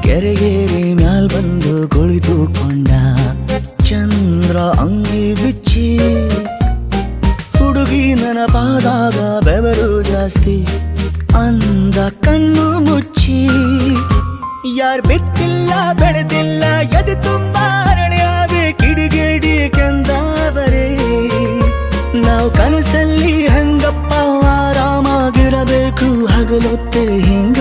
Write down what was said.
ಕೆರೆಗೇರಿ ಮ್ಯಾಲ್ ಬಂದು ಕುಳಿತುಕೊಂಡ ಚಂದ್ರ ಅಂಗಿ ಬಿಚ್ಚಿ, ಹುಡುಗಿ ನೆನಪಾದಾಗ ಬೆವರು ಜಾಸ್ತಿ ಅಂದ ಕಣ್ಣು ಮುಚ್ಚಿ. ಯಾರ್ ಬಿತ್ತಿಲ್ಲ ಬೆಳೆದಿಲ್ಲ ಎದೆ ತುಂಬಾ ಅರಳಿಯಾವೆ ಕಿಡಿಗೇಡಿ ಕೆಂದಾವರೆ. ನಾವು ಕನಸಲ್ಲಿ ಹಂಗಪ್ಪ ಆರಾಮಾಗಿರಬೇಕು, ಹಗಲೊತ್ತೆ ಹಿಂಗ